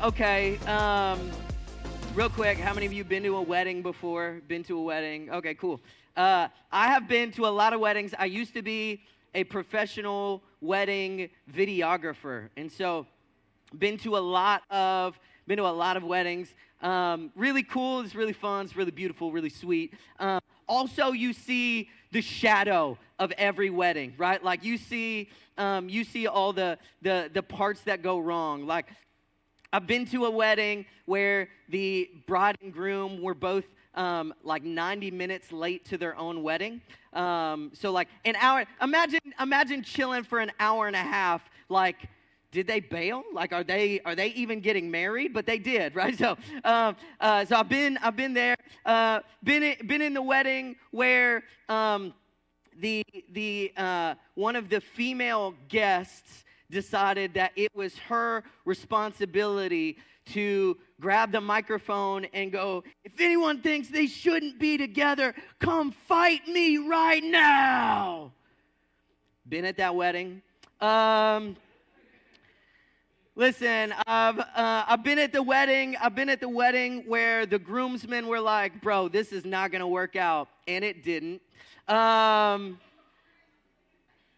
Okay. Real quick, how many of you been to a wedding before? Been to a wedding? Okay, cool. I have been to a lot of weddings. I used to be a professional wedding videographer, and so been to a lot of weddings. Really cool. It's really fun. It's really beautiful. Really sweet. Also, you see the shadow of every wedding, right? Like you see all the parts that go wrong. Like I've been to a wedding where the bride and groom were both like 90 minutes late to their own wedding. So like an hour. Imagine chilling for an hour and a half. Like, did they bail? Like, are they even getting married? But they did, right? So I've been there. Been in the wedding where the one of the female guests decided that it was her responsibility to grab the microphone and go, if anyone thinks they shouldn't be together, come fight me right now. Been at that wedding. Listen, I've been at the wedding. I've been at the wedding where the groomsmen were like, bro, this is not going to work out. And it didn't.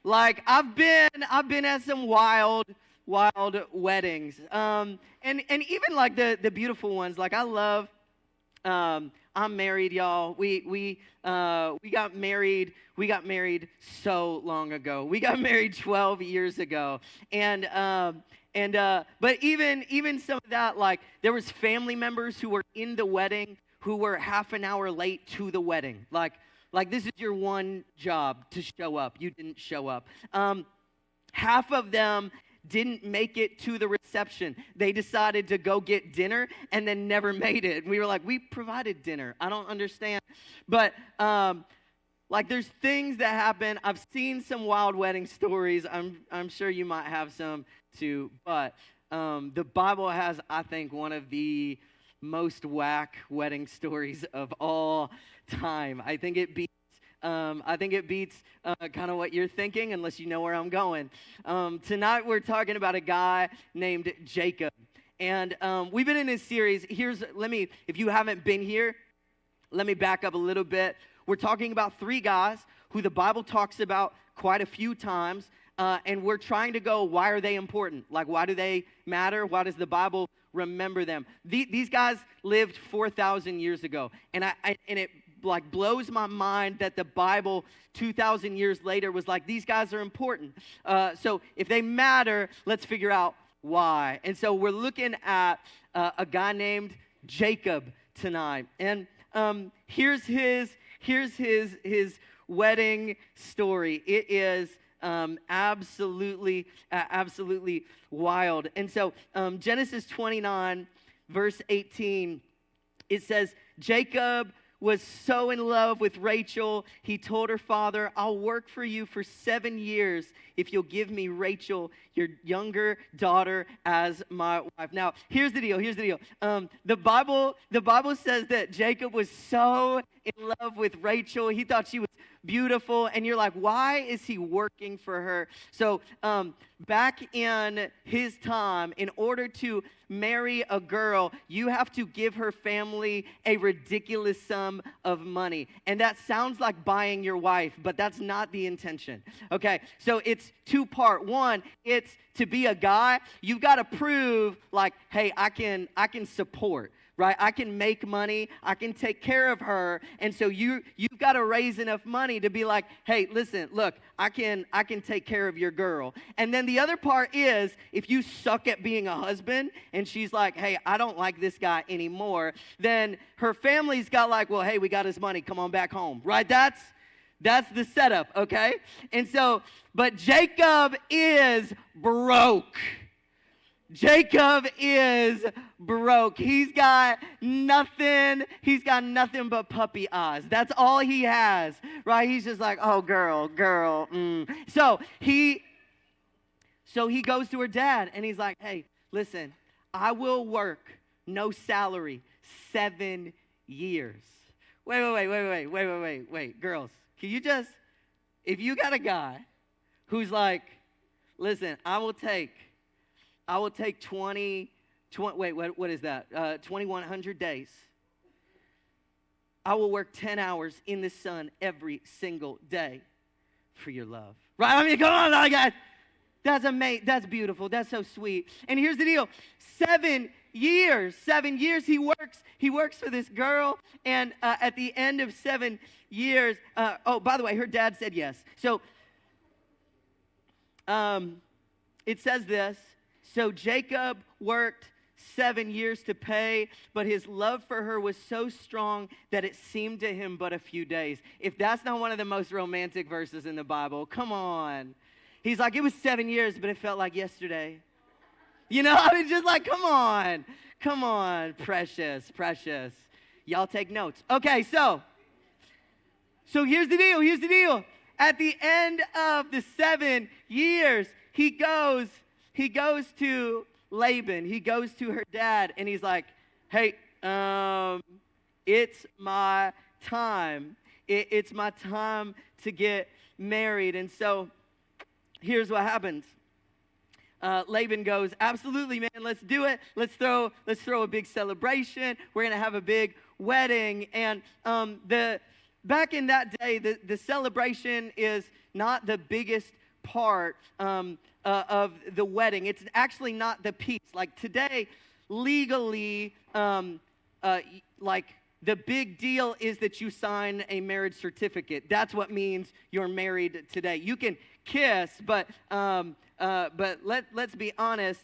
Like I've been at some wild weddings. And even like the beautiful ones. Like I love. I'm married, y'all. We got married. We got married so long ago. We got married 12 years ago, but even some of that, like there was family members who were in the wedding who were half an hour late to the wedding. Like this is your one job to show up. You didn't show up. Half of them didn't make it to the reception. They decided to go get dinner and then never made it. And we were like, we provided dinner. I don't understand. But like there's things that happen. I've seen some wild wedding stories. I'm sure you might have some too. But the Bible has, I think, one of the most whack wedding stories of all time. I think it beats kind of what you're thinking, unless you know where I'm going. Tonight we're talking about a guy named Jacob, and we've been in this series. If you haven't been here, let me back up a little bit. We're talking about three guys who the Bible talks about quite a few times, and we're trying to go, why are they important? Like, why do they matter? Why does the Bible remember them? These guys lived 4,000 years ago, and it like blows my mind that the Bible 2,000 years later was like, these guys are important. So if they matter, let's figure out why. And so we're looking at a guy named Jacob tonight. And here's his wedding story. It is absolutely wild. And so Genesis 29, verse 18, it says, Jacob was so in love with Rachel, he told her father, I'll work for you for 7 years if you'll give me Rachel, your younger daughter, as my wife. Now, here's the deal. The Bible says that Jacob was so in love with Rachel. He thought she was beautiful. And you're like, why is he working for her? So back in his time, in order to marry a girl, you have to give her family a ridiculous sum of money. And that sounds like buying your wife, but that's not the intention. Okay, so it's two-part. One, it's to be a guy, you've got to prove like, hey, I can support. Right? I can make money. I can take care of her. And so you've got to raise enough money to be like, hey, listen, look, I can take care of your girl. And then the other part is if you suck at being a husband and she's like, hey, I don't like this guy anymore, then her family's got like, well, hey, we got his money. Come on back home. Right? That's the setup, okay? And so, but Jacob is broke. Jacob is broke. He's got nothing but puppy eyes. That's all he has, right? He's just like, oh, girl. So he goes to her dad and he's like, hey, listen, I will work, no salary, 7 years. Wait, girls, can you just, if you got a guy who's like, listen, I will take 20 what is that? 2,100 days. I will work 10 hours in the sun every single day for your love. Right? I mean, come on, guys. That's amazing. That's beautiful. That's so sweet. And here's the deal. 7 years he works for this girl. And at the end of 7 years, by the way, her dad said yes. So it says this. So Jacob worked 7 years to pay, but his love for her was so strong that it seemed to him but a few days. If that's not one of the most romantic verses in the Bible, come on. He's like, it was 7 years, but it felt like yesterday. You know, I mean, just like, come on, precious. Y'all take notes. Okay, so here's the deal. At the end of the 7 years, he goes to Laban. He goes to her dad, and he's like, hey, it's my time. It's my time to get married. And so here's what happens. Laban goes, absolutely, man, let's do it. Let's throw a big celebration. We're going to have a big wedding. And back in that day, the celebration is not the biggest part of the wedding. It's actually not the piece. Like today, legally, like the big deal is that you sign a marriage certificate. That's what means you're married today. You can kiss, but let's be honest.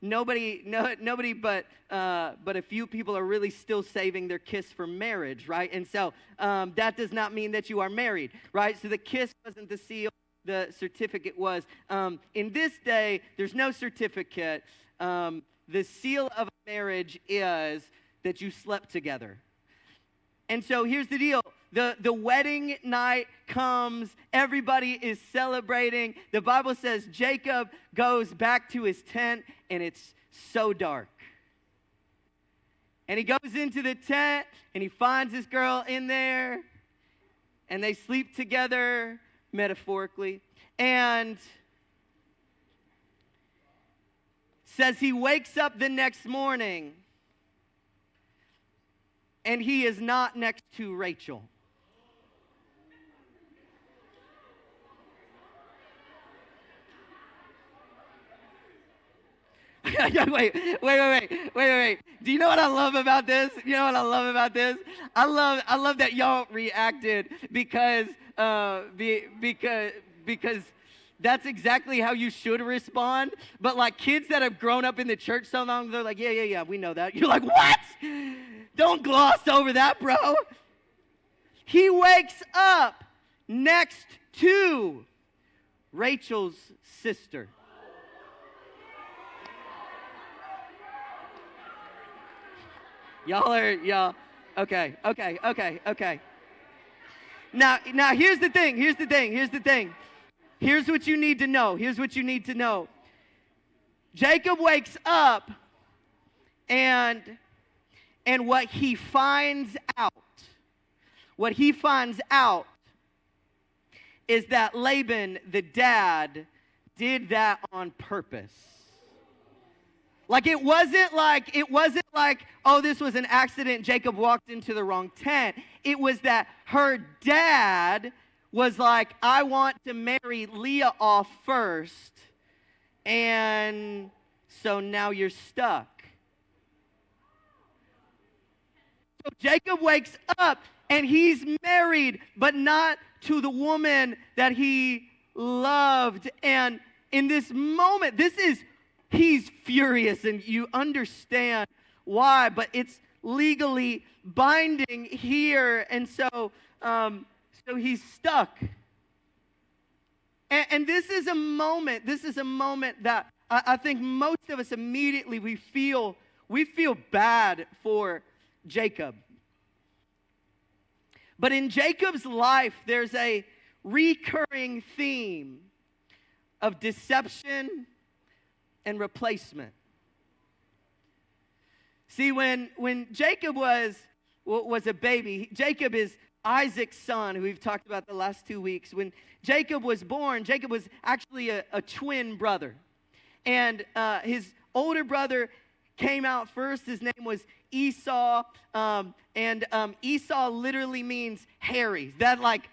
Nobody but a few people are really still saving their kiss for marriage, right? And so that does not mean that you are married, right? So the kiss wasn't the seal. The certificate was. In this day, there's no certificate. The seal of marriage is that you slept together. And so here's the deal. The wedding night comes. Everybody is celebrating. The Bible says Jacob goes back to his tent, and it's so dark. And he goes into the tent, and he finds this girl in there, and they sleep together, metaphorically, and says he wakes up the next morning, and he is not next to Rachel. Wait. Do you know what I love about this? I love that y'all reacted because that's exactly how you should respond. But like kids that have grown up in the church so long, they're like, yeah, we know that. You're like, what? Don't gloss over that, bro. He wakes up next to Rachel's sister. Y'all. Okay. Now here's the thing. Here's what you need to know. Jacob wakes up and what he finds out is that Laban, the dad, did that on purpose. Like it wasn't like, oh, this was an accident. Jacob walked into the wrong tent. It was that her dad was like, I want to marry Leah off first, and so now you're stuck. So Jacob wakes up, and he's married, but not to the woman that he loved. And in this moment, he's furious, and you understand why, but it's legally binding here, and so he's stuck. And this is a moment that I think most of us immediately we feel bad for Jacob. But in Jacob's life, there's a recurring theme of deception and replacement. See, when Jacob was a baby, Jacob is Isaac's son, who we've talked about the last 2 weeks. When Jacob was born, Jacob was actually a twin brother. And his older brother came out first. His name was Esau, and Esau literally means hairy. That like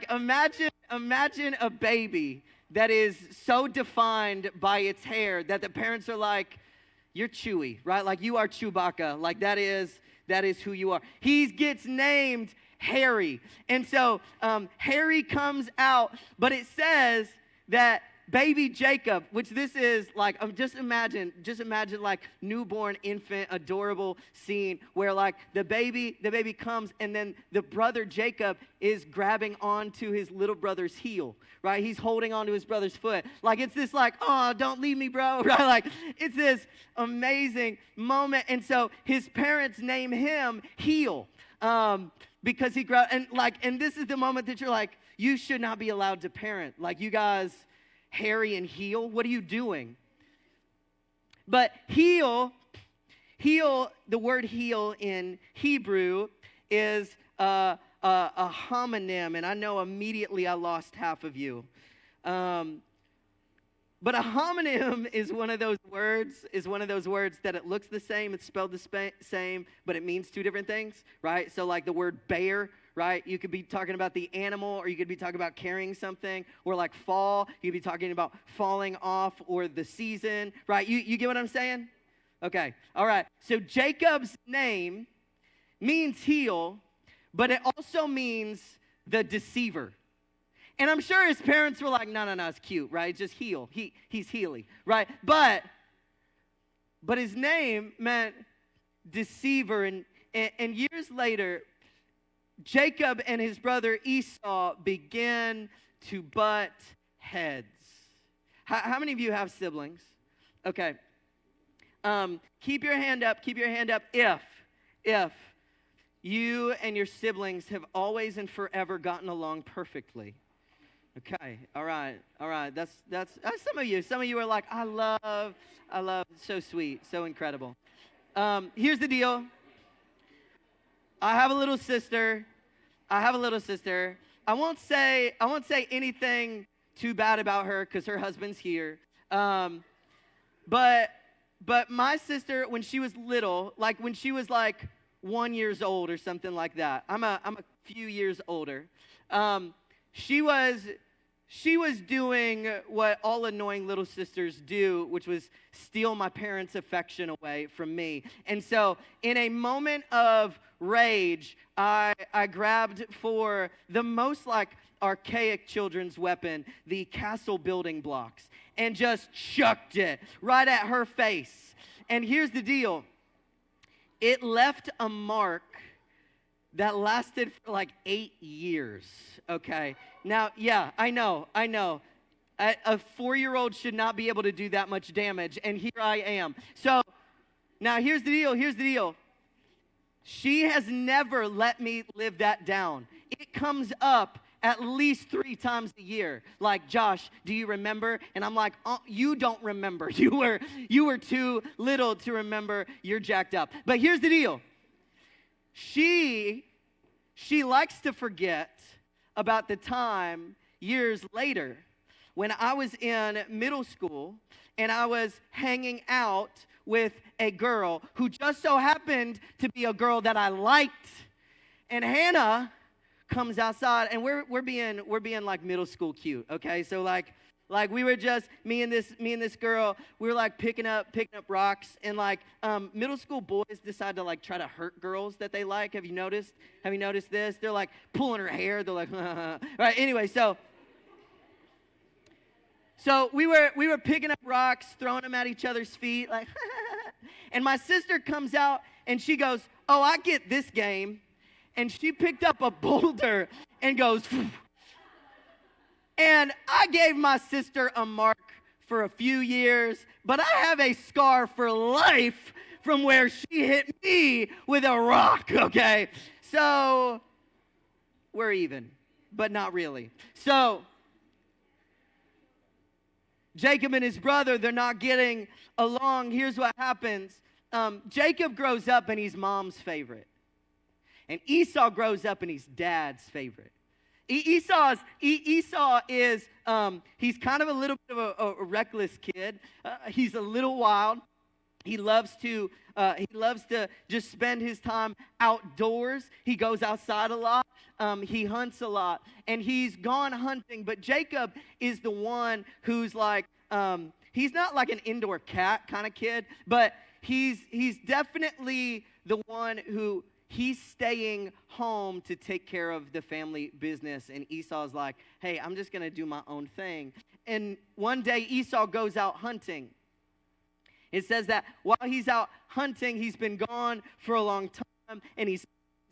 imagine a baby that is so defined by its hair that the parents are like, you're Chewy, right? Like you are Chewbacca. Like that is who you are. He gets named Harry. And so Harry comes out, but it says that baby Jacob, which this is like, just imagine like newborn infant, adorable scene where like the baby comes and then the brother Jacob is grabbing onto his little brother's heel, right? He's holding onto his brother's foot. Like it's this like, oh, don't leave me, bro, right? Like it's this amazing moment. And so his parents name him Heel because he grew, and this is the moment that you're like, you should not be allowed to parent. Like you guys, Harry and Heel, what are you doing? But heel, the word heel in Hebrew is a homonym, and I know immediately I lost half of you. But a homonym is one of those words that it looks the same, it's spelled the same, but it means two different things, right? So like the word bear, right? You could be talking about the animal, or you could be talking about carrying something, or like fall, you could be talking about falling off, or the season, right? You get what I'm saying? Okay, all right. So Jacob's name means heel, but it also means the deceiver. And I'm sure his parents were like, no, it's cute, right? Just heel. He's Healy, right? But his name meant deceiver. And years later, Jacob and his brother Esau began to butt heads. How many of you have siblings? Okay. Keep your hand up if you and your siblings have always and forever gotten along perfectly. Okay, all right. That's some of you are like, I love, so sweet, so incredible. Here's the deal. I have a little sister. I won't say anything too bad about her because her husband's here. But my sister, when she was little, like when she was like 1 year old or something like that, I'm a few years older. She was doing what all annoying little sisters do, which was steal my parents' affection away from me. And so in a moment of rage, I grabbed for the most like archaic children's weapon, the castle building blocks, and just chucked it right at her face. And here's the deal. It left a mark that lasted for like 8 years, okay? Now, yeah, I know. A 4-year-old should not be able to do that much damage, and here I am. So, now here's the deal. She has never let me live that down. It comes up at least 3 times a year. Like, Josh, do you remember? And I'm like, oh, you don't remember. You were too little to remember. You're jacked up. But here's the deal. She likes to forget about the time years later when I was in middle school and I was hanging out with a girl who just so happened to be a girl that I liked. And Hannah comes outside, and we're being like middle school cute, okay? So like we were just me and this girl, we were like picking up rocks, and like middle school boys decide to like try to hurt girls that they like. Have you noticed this? They're like pulling her hair. They're like, right? Anyway, so we were picking up rocks, throwing them at each other's feet, like, and my sister comes out and she goes, "Oh, I get this game," and she picked up a boulder and goes. And I gave my sister a mark for a few years, but I have a scar for life from where she hit me with a rock, okay? So, we're even, but not really. So, Jacob and his brother, they're not getting along. Here's what happens. Jacob grows up and he's mom's favorite. And Esau grows up and he's dad's favorite. Esau is, he's kind of a little bit of a reckless kid. He's a little wild. He loves to just spend his time outdoors. He goes outside a lot. He hunts a lot, and he's gone hunting. But Jacob is the one who's like, he's not like an indoor cat kind of kid, but he's definitely the one who he's staying home to take care of the family business. And Esau's like, hey, I'm just gonna do my own thing. And one day Esau goes out hunting. It says that while he's out hunting, he's been gone for a long time, and he's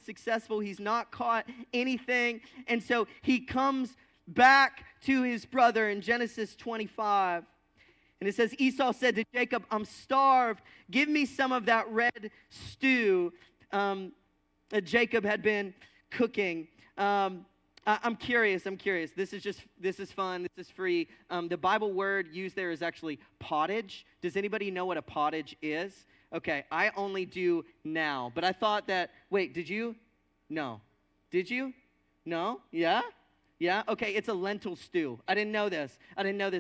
successful. He's not caught anything. And so he comes back to his brother in Genesis 25. And it says, Esau said to Jacob, I'm starved. Give me some of that red stew that Jacob had been cooking. I'm curious. This is fun. This is free. The Bible word used there is actually pottage. Does anybody know what a pottage is? Okay, I only do now. But I thought that, wait, did you? No. Did you? No? Yeah? Yeah? Okay, it's a lentil stew. I didn't know this.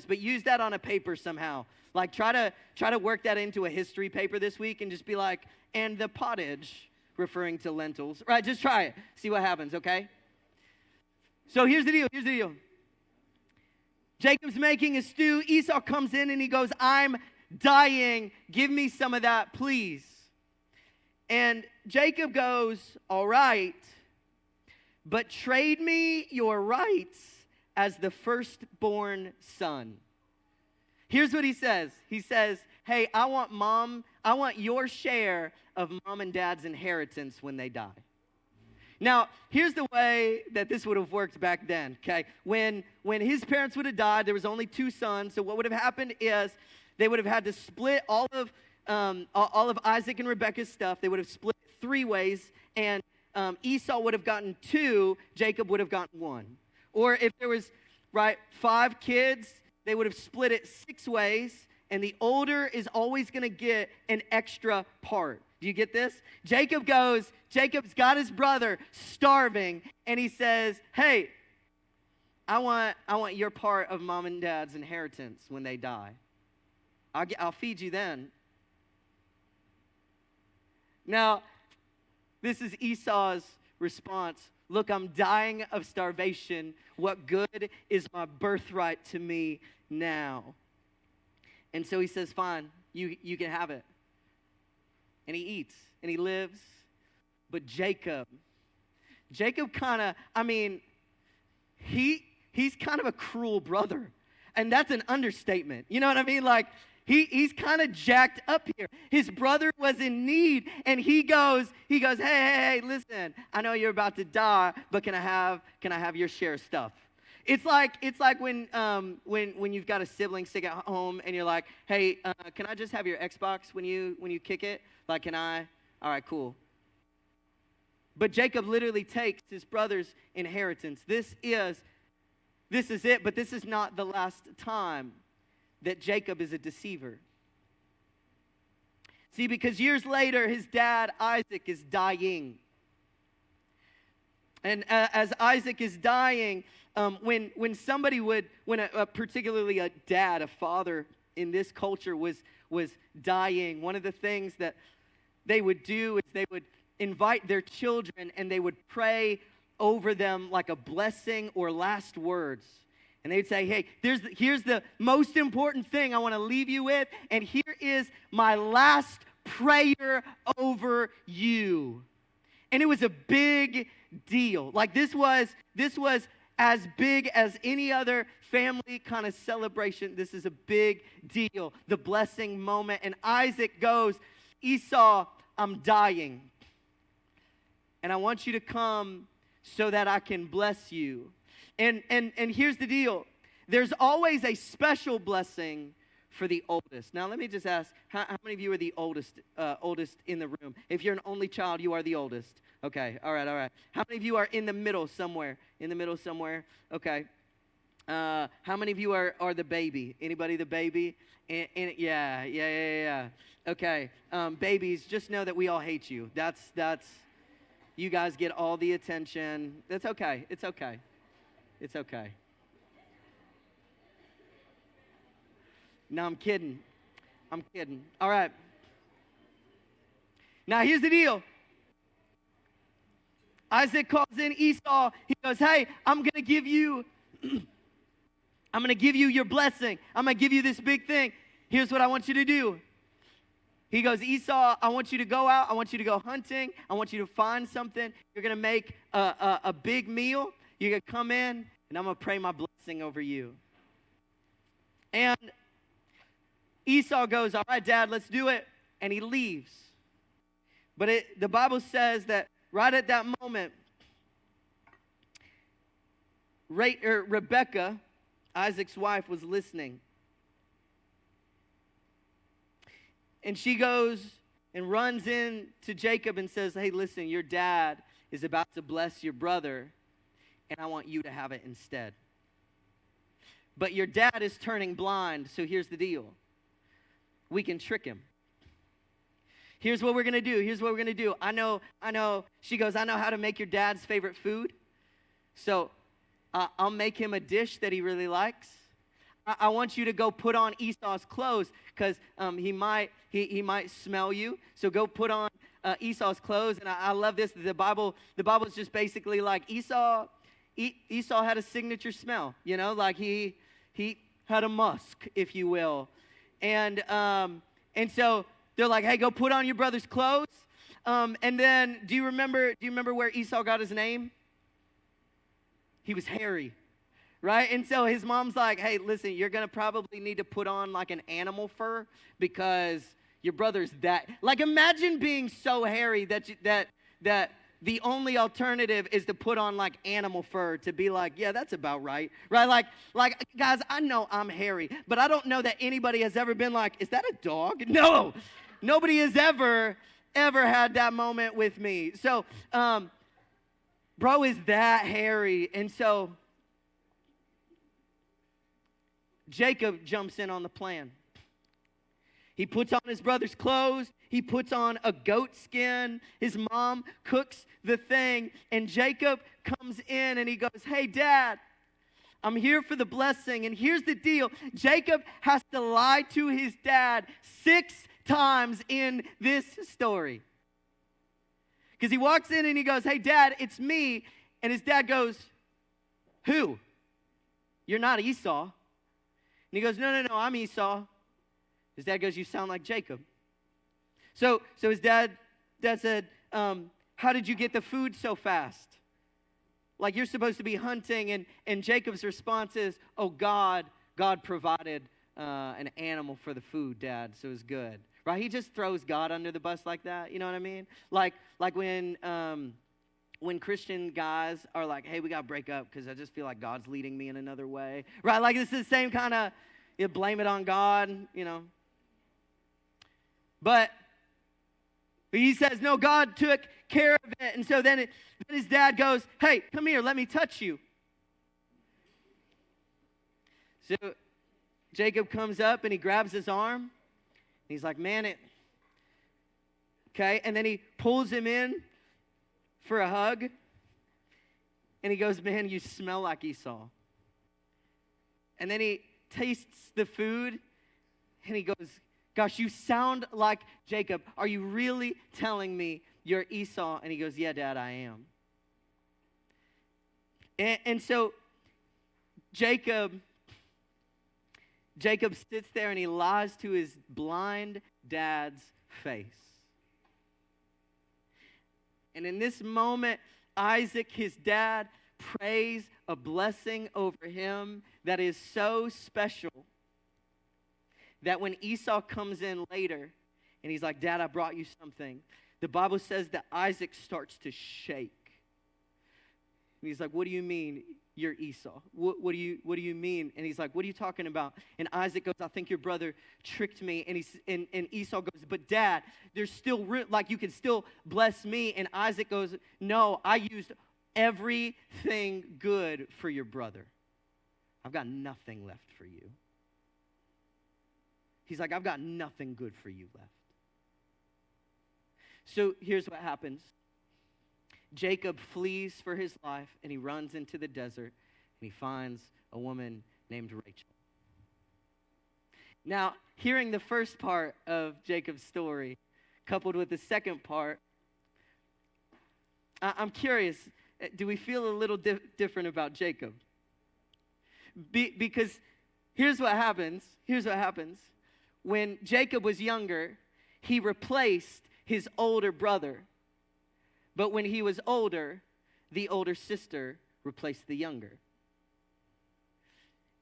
But use that on a paper somehow. Like try to work that into a history paper this week and just be like, and the pottage, referring to lentils. Right, just try it. See what happens, okay? So here's the deal. Jacob's making a stew. Esau comes in and he goes, I'm dying. Give me some of that, please. And Jacob goes, all right, but trade me your rights as the firstborn son. Here's what he says. He says, hey, I want your share of mom and dad's inheritance when they die. Now, here's the way that this would have worked back then, okay? When his parents would have died, there was only 2 sons. So what would have happened is they would have had to split all of Isaac and Rebekah's stuff. They would have split 3 ways, and Esau would have gotten 2, Jacob would have gotten 1. Or if there was, 5 kids, they would have split it 6 ways, and the older is always going to get an extra part. Do you get this? Jacob's got his brother starving, and he says, hey, I want your part of mom and dad's inheritance when they die. I'll feed you then. Now, this is Esau's response. Look, I'm dying of starvation. What good is my birthright to me now? And so he says, fine, you can have it. And he eats, and he lives. But Jacob kind of, he's kind of a cruel brother. And that's an understatement. You know what I mean? Like, he's kind of jacked up here. His brother was in need, and he goes, hey, listen, I know you're about to die, but can I have your share of stuff? It's like when you've got a sibling sick at home, and you're like, hey, can I just have your Xbox when you kick it? Like, can I? All right, cool. But Jacob literally takes his brother's inheritance. This is it, but this is not the last time that Jacob is a deceiver. See, because years later, his dad, Isaac, is dying. And as Isaac is dying, particularly a dad, a father in this culture was dying, one of the things that they would do is they would invite their children and they would pray over them like a blessing or last words. And they'd say, hey, here's the most important thing I want to leave you with, and here is my last prayer over you. And it was a big deal. Like this was as big as any other family kind of celebration. This is a big deal, the blessing moment. And Isaac goes, Esau, I'm dying. And I want you to come so that I can bless you. And here's the deal. There's always a special blessing for the oldest. Now, let me just ask, how many of you are the oldest in the room? If you're an only child, you are the oldest. Okay, all right. How many of you are in the middle somewhere? Okay. How many of you are the baby? Anybody the baby? Yeah. Okay. Babies, just know that we all hate you. That's you guys get all the attention. That's okay. It's okay. No, I'm kidding. All right. Now, here's the deal. Isaac calls in Esau. He goes, hey, I'm going to give you your blessing. I'm going to give you this big thing. Here's what I want you to do. He goes, Esau, I want you to go out. I want you to go hunting. I want you to find something. You're going to make a big meal. You're going to come in, and I'm going to pray my blessing over you. And Esau goes, all right, Dad, let's do it. And he leaves. But the Bible says that right at that moment, Rebekah, Isaac's wife, was listening. And she goes and runs in to Jacob and says, hey, listen, your dad is about to bless your brother, and I want you to have it instead. But your dad is turning blind, so here's the deal. We can trick him. Here's what we're going to do. Here's what we're going to do. I know. She goes, I know how to make your dad's favorite food. So I'll make him a dish that he really likes. I want you to go put on Esau's clothes because he might smell you. So go put on Esau's clothes. And I love this. The Bible is just basically like Esau had a signature smell. You know, like he had a musk, if you will. And so they're like, hey, go put on your brother's clothes. And then do you remember where Esau got his name? He was hairy. Right? And so his mom's like, hey, listen, you're going to probably need to put on like an animal fur because your brother's that. Like, imagine being so hairy that the only alternative is to put on like animal fur to be like, yeah, that's about right. Right? Like guys, I know I'm hairy, but I don't know that anybody has ever been like, is that a dog? No. Nobody has ever had that moment with me. So, bro is that hairy. And so Jacob jumps in on the plan. He puts on his brother's clothes. He puts on a goat skin. His mom cooks the thing. And Jacob comes in and he goes, hey, Dad, I'm here for the blessing. And here's the deal. Jacob has to lie to his dad 6 times in this story. Because he walks in and he goes, hey, Dad, it's me. And his dad goes, who? You're not Esau. And he goes, no, I'm Esau. His dad goes, you sound like Jacob. So his dad said, how did you get the food so fast? Like you're supposed to be hunting. And Jacob's response is, oh, God provided an animal for the food, Dad, so it's good. Right? He just throws God under the bus like that. You know what I mean? Like when Christian guys are like, hey, we got to break up because I just feel like God's leading me in another way. Right? Like this is the same kind of, you blame it on God, you know. But he says, no, God took care of it. And so then his dad goes, hey, come here, let me touch you. So Jacob comes up and he grabs his arm. And he's like, man, okay. And then he pulls him in for a hug. And he goes, man, you smell like Esau. And then he tastes the food. And he goes, gosh, you sound like Jacob. Are you really telling me you're Esau? And he goes, yeah, Dad, I am. And so Jacob sits there and he lies to his blind dad's face. And in this moment, Isaac, his dad, prays a blessing over him that is so special that when Esau comes in later and he's like, Dad, I brought you something, the Bible says that Isaac starts to shake. And he's like, what do you mean you're Esau? What do you mean? And he's like, what are you talking about? And Isaac goes, I think your brother tricked me. And Esau goes, but Dad, there's still room, like you can still bless me. And Isaac goes, no, I used everything good for your brother. I've got nothing left for you. He's like, I've got nothing good for you left. So here's what happens. Jacob flees for his life, and he runs into the desert, and he finds a woman named Rachel. Now, hearing the first part of Jacob's story coupled with the second part. I'm curious, do we feel a little different about Jacob? Because here's what happens. When Jacob was younger, he replaced his older brother. But when he was older, the older sister replaced the younger.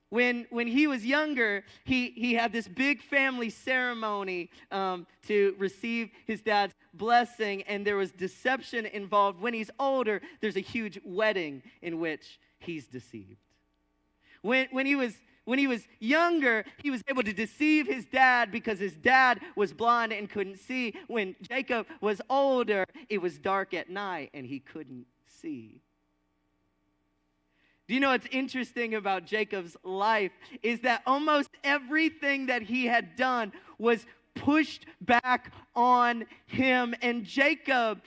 When he was younger, he had this big family ceremony to receive his dad's blessing, and there was deception involved. When he's older, there's a huge wedding in which he's deceived. When he was younger, he was able to deceive his dad because his dad was blind and couldn't see. When Jacob was older, it was dark at night and he couldn't see. Do you know what's interesting about Jacob's life is that almost everything that he had done was pushed back on him. And Jacob,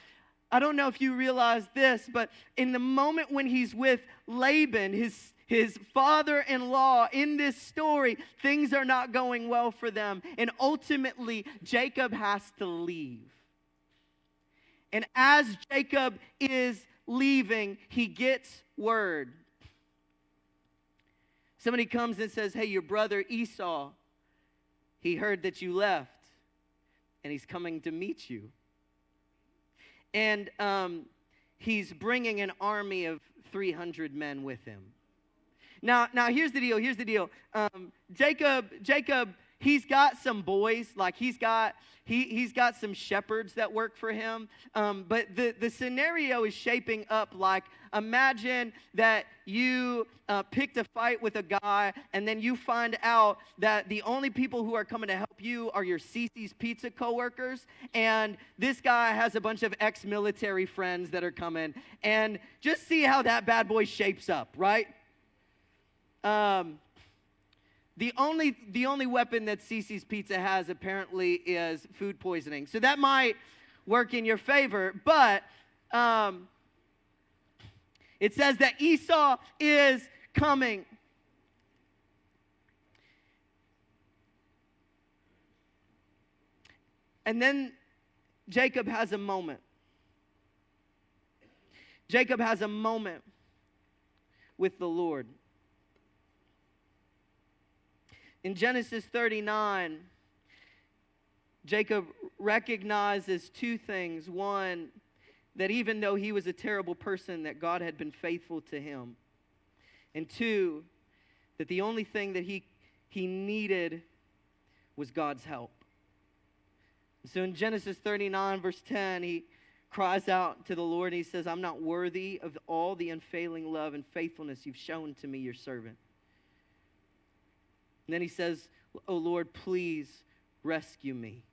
I don't know if you realize this, but in the moment when he's with Laban, his father-in-law, in this story, things are not going well for them. And ultimately, Jacob has to leave. And as Jacob is leaving, he gets word. Somebody comes and says, hey, your brother Esau, he heard that you left, and he's coming to meet you. And he's bringing an army of 300 men with him. Now here's the deal. Jacob, he's got some boys, like he's got some shepherds that work for him. But the scenario is shaping up like, imagine that you picked a fight with a guy, and then you find out that the only people who are coming to help you are your Cece's Pizza coworkers, and this guy has a bunch of ex-military friends that are coming, and just see how that bad boy shapes up, right? The only weapon that Cece's Pizza has apparently is food poisoning. So that might work in your favor, but it says that Esau is coming. And then Jacob has a moment. Jacob has a moment with the Lord. In Genesis 39, Jacob recognizes two things. One, that even though he was a terrible person, that God had been faithful to him. And two, that the only thing that he needed was God's help. So in Genesis 39, verse 10, he cries out to the Lord and he says, I'm not worthy of all the unfailing love and faithfulness you've shown to me, your servant. And then he says, oh Lord, please rescue me.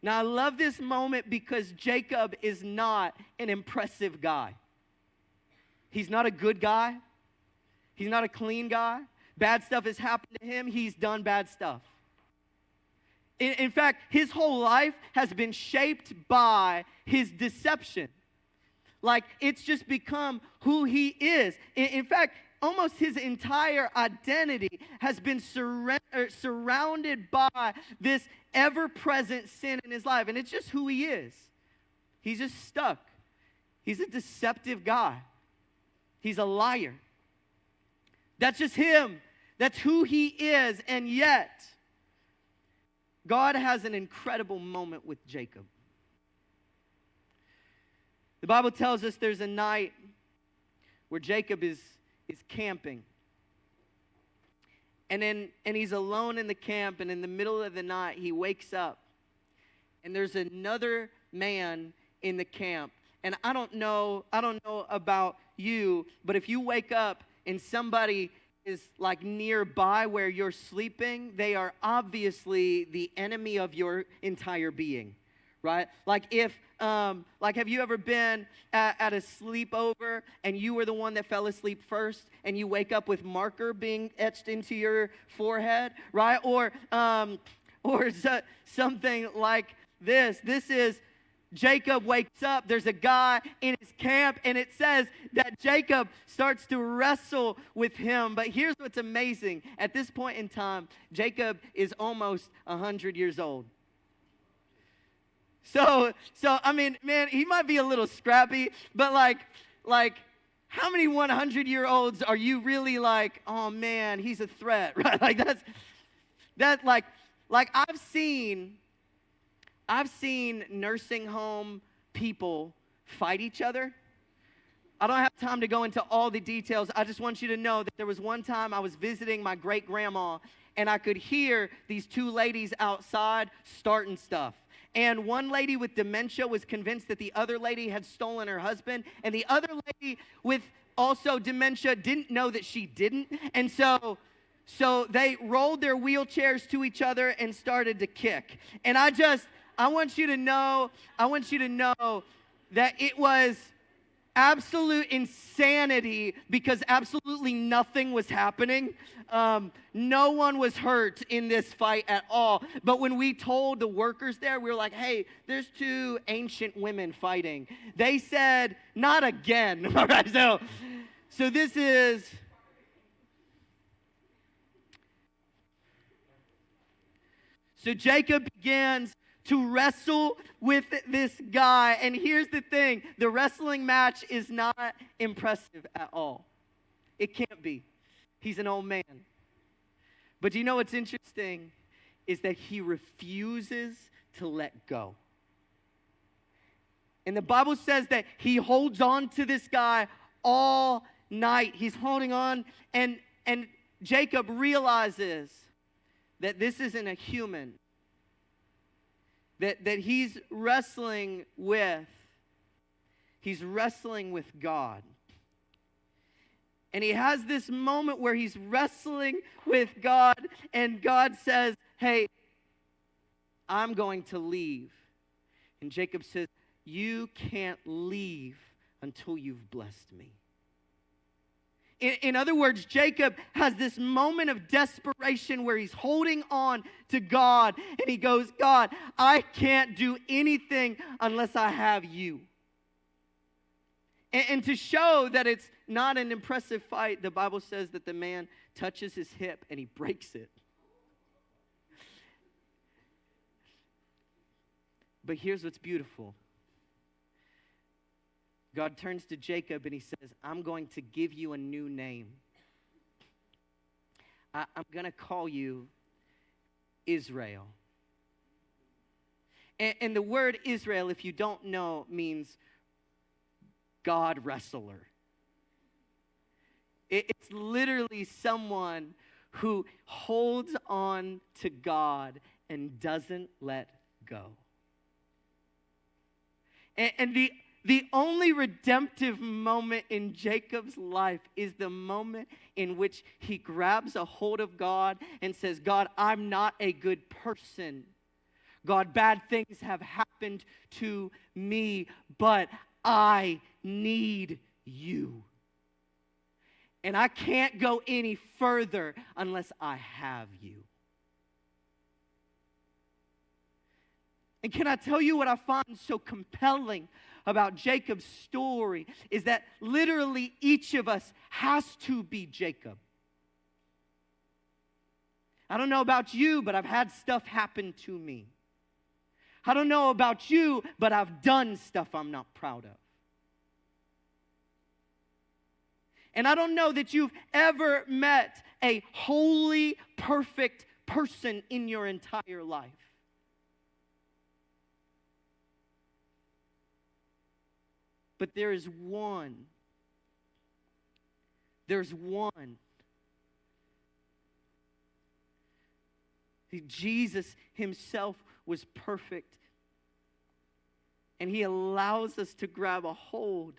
Now I love this moment because Jacob is not an impressive guy. He's not a good guy. He's not a clean guy. Bad stuff has happened to him. He's done bad stuff. In fact, his whole life has been shaped by his deception. Like, it's just become who he is. In fact, almost his entire identity has been surrounded by this ever-present sin in his life. And it's just who he is. He's just stuck. He's a deceptive guy. He's a liar. That's just him. That's who he is. And yet, God has an incredible moment with Jacob. The Bible tells us there's a night where Jacob is camping. And he's alone in the camp, and in the middle of the night, he wakes up. And there's another man in the camp. And I don't know about you, but if you wake up and somebody is like nearby where you're sleeping, they are obviously the enemy of your entire being, right? Like have you ever been at a sleepover and you were the one that fell asleep first and you wake up with marker being etched into your forehead, right? Or something like this. This is Jacob wakes up. There's a guy in his camp, and it says that Jacob starts to wrestle with him. But here's what's amazing. At this point in time, Jacob is almost 100 years old. So I mean, man, he might be a little scrappy, but like, how many 100-year-olds are you really like, oh man, he's a threat, right? Like I've seen nursing home people fight each other. I don't have time to go into all the details. I just want you to know that there was one time I was visiting my great-grandma, and I could hear these two ladies outside starting stuff. And one lady with dementia was convinced that the other lady had stolen her husband, and the other lady with also dementia didn't know that she didn't. And so they rolled their wheelchairs to each other and started to kick. And I want you to know that it was absolute insanity because absolutely nothing was happening. No one was hurt in this fight at all. But when we told the workers there, we were like, hey, there's two ancient women fighting. They said, not again. All right, so this is... So Jacob begins to wrestle with this guy. And here's the thing. The wrestling match is not impressive at all. It can't be. He's an old man. But you know what's interesting is that he refuses to let go. And the Bible says that he holds on to this guy all night. He's holding on. And Jacob realizes that this isn't a human that he's wrestling with. He's wrestling with God. And he has this moment where he's wrestling with God, and God says, hey, I'm going to leave. And Jacob says, you can't leave until you've blessed me. In other words, Jacob has this moment of desperation where he's holding on to God, and he goes, God, I can't do anything unless I have you. And to show that it's not an impressive fight, the Bible says that the man touches his hip and he breaks it. But here's what's beautiful. God turns to Jacob and he says, I'm going to give you a new name. I'm going to call you Israel. And the word Israel, if you don't know, means God wrestler. It's literally someone who holds on to God and doesn't let go. And the only redemptive moment in Jacob's life is the moment in which he grabs a hold of God and says, God, I'm not a good person. God, bad things have happened to me, but I need you. And I can't go any further unless I have you. And can I tell you what I find so compelling about Jacob's story is that literally each of us has to be Jacob. I don't know about you, but I've had stuff happen to me. I don't know about you, but I've done stuff I'm not proud of. And I don't know that you've ever met a holy, perfect person in your entire life. But there is one. There's one. Jesus himself was perfect. And he allows us to grab a hold.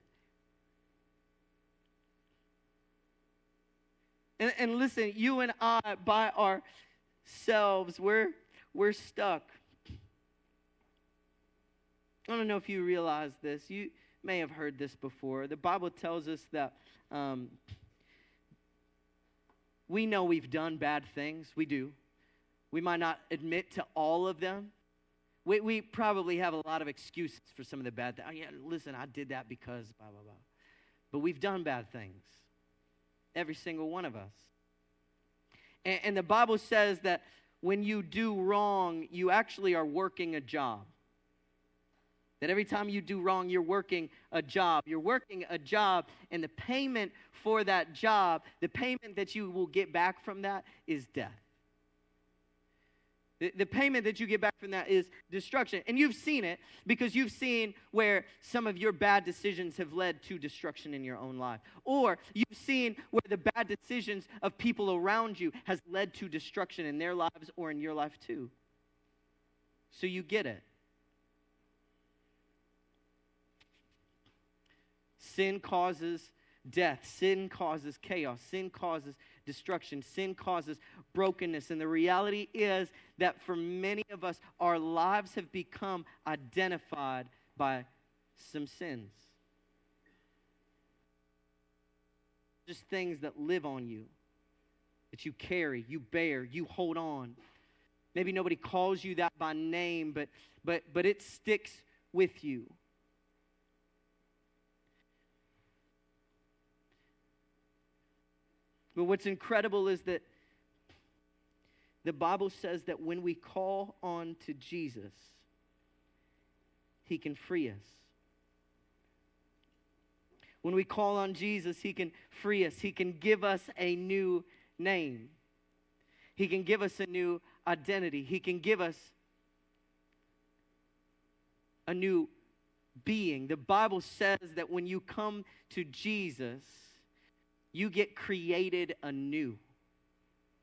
And listen, you and I, by ourselves, we're stuck. I don't know if you realize this. You may have heard this before. The Bible tells us that we know we've done bad things. We do. We might not admit to all of them. We probably have a lot of excuses for some of the bad things. Oh, yeah, listen, I did that because blah, blah, blah. But we've done bad things, every single one of us. And the Bible says that when you do wrong, you actually are working a job. That every time you do wrong, you're working a job. You're working a job, and the payment for that job, the payment that you will get back from that is death. The payment that you get back from that is destruction. And you've seen it because you've seen where some of your bad decisions have led to destruction in your own life. Or you've seen where the bad decisions of people around you has led to destruction in their lives or in your life too. So you get it. Sin causes death. Sin causes chaos. Sin causes destruction. Sin causes brokenness. And the reality is that for many of us, our lives have become identified by some sins. Just things that live on you, that you carry, you bear, you hold on. Maybe nobody calls you that by name, but it sticks with you. But what's incredible is that the Bible says that when we call on to Jesus, He can free us. When we call on Jesus, He can free us. He can give us a new name. He can give us a new identity. He can give us a new being. The Bible says that when you come to Jesus, you get created anew.